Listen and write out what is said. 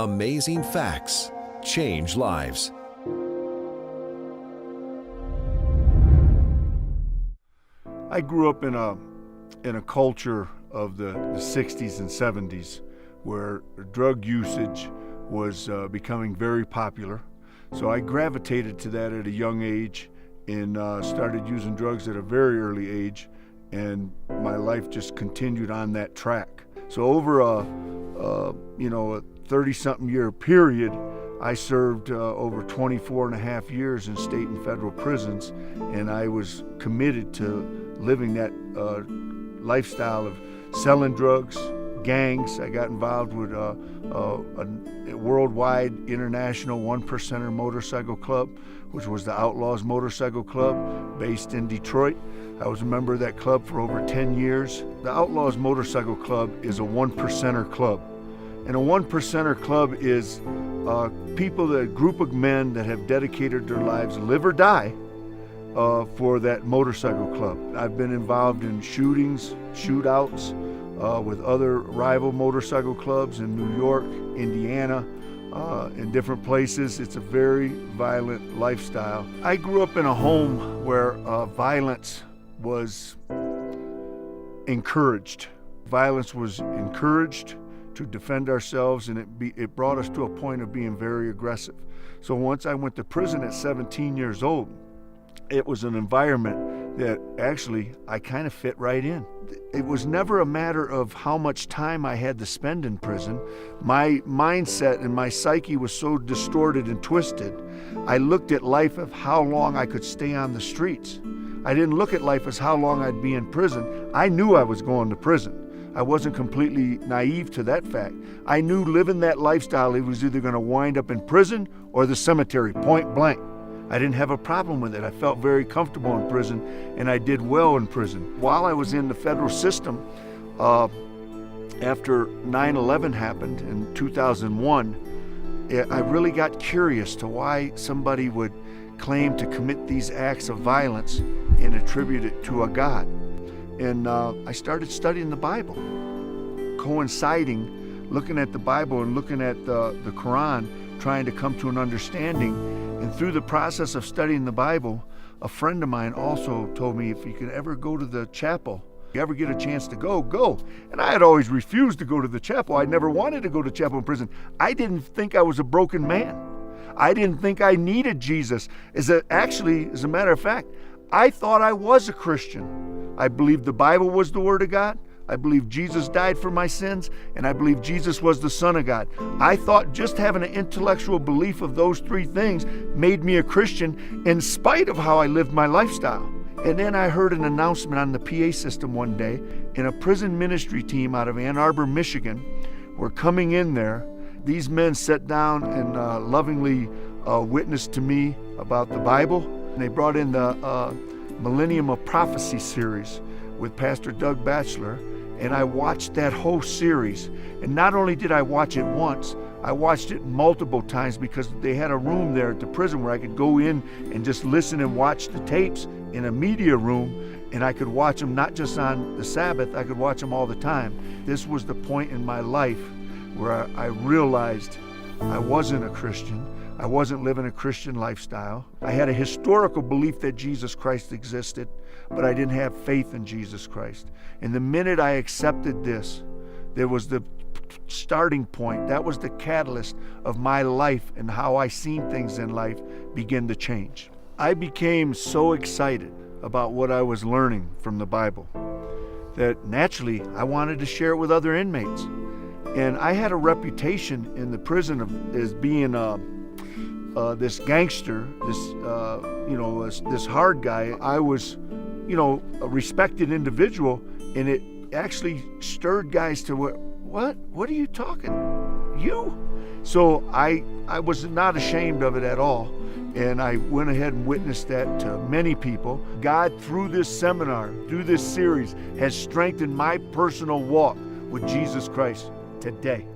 Amazing facts change lives. I grew up in a culture of the 60s and 70s where drug usage was becoming very popular. So I gravitated to that at a young age and started using drugs at a very early age, and my life just continued on that track. So over a 30-something year period, I served over 24 and a half years in state and federal prisons, and I was committed to living that lifestyle of selling drugs, gangs. I got involved with a worldwide international one percenter motorcycle club, which was the Outlaws Motorcycle Club based in Detroit. I was a member of that club for over 10 years. The Outlaws Motorcycle Club is a one percenter club. And a one percenter club is a group of men that have dedicated their lives, live or die, for that motorcycle club. I've been involved in shootings, shootouts with other rival motorcycle clubs in New York, Indiana, in different places. It's a very violent lifestyle. I grew up in a home where violence was encouraged. Violence was encouraged to defend ourselves, and it brought us to a point of being very aggressive. So once I went to prison at 17 years old, it was an environment that actually I kind of fit right in. It was never a matter of how much time I had to spend in prison. My mindset and my psyche was so distorted and twisted. I looked at life of how long I could stay on the streets. I didn't look at life as how long I'd be in prison. I knew I was going to prison. I wasn't completely naive to that fact. I knew living that lifestyle, it was either going to wind up in prison or the cemetery, point blank. I didn't have a problem with it. I felt very comfortable in prison, and I did well in prison. While I was in the federal system, after 9/11 happened in 2001, I really got curious to why somebody would claim to commit these acts of violence and attribute it to a God. And I started studying the Bible, coinciding, looking at the Bible and looking at the Quran, trying to come to an understanding. And through the process of studying the Bible, a friend of mine also told me if you could ever go to the chapel, if you ever get a chance to go. And I had always refused to go to the chapel. I never wanted to go to chapel in prison. I didn't think I was a broken man. I didn't think I needed Jesus. As a matter of fact, I thought I was a Christian. I believed the Bible was the Word of God. I believed Jesus died for my sins, and I believed Jesus was the Son of God. I thought just having an intellectual belief of those three things made me a Christian in spite of how I lived my lifestyle. And then I heard an announcement on the PA system one day, and a prison ministry team out of Ann Arbor, Michigan, were coming in there. These men sat down and lovingly witnessed to me about the Bible. And they brought in the Millennium of Prophecy series with Pastor Doug Batchelor, and I watched that whole series. And not only did I watch it once, I watched it multiple times because they had a room there at the prison where I could go in and just listen and watch the tapes in a media room, and I could watch them not just on the Sabbath, I could watch them all the time. This was the point in my life where I realized I wasn't a Christian. I wasn't living a Christian lifestyle. I had a historical belief that Jesus Christ existed, but I didn't have faith in Jesus Christ. And the minute I accepted this, there was the starting point. That was the catalyst of my life, and how I seen things in life begin to change. I became so excited about what I was learning from the Bible that naturally I wanted to share it with other inmates. And I had a reputation in the prison as being this gangster, this hard guy. I was, a respected individual, and it actually stirred guys to what are you talking? You? So I was not ashamed of it at all, and I went ahead and witnessed that to many people. God, through this seminar, through this series, has strengthened my personal walk with Jesus Christ today.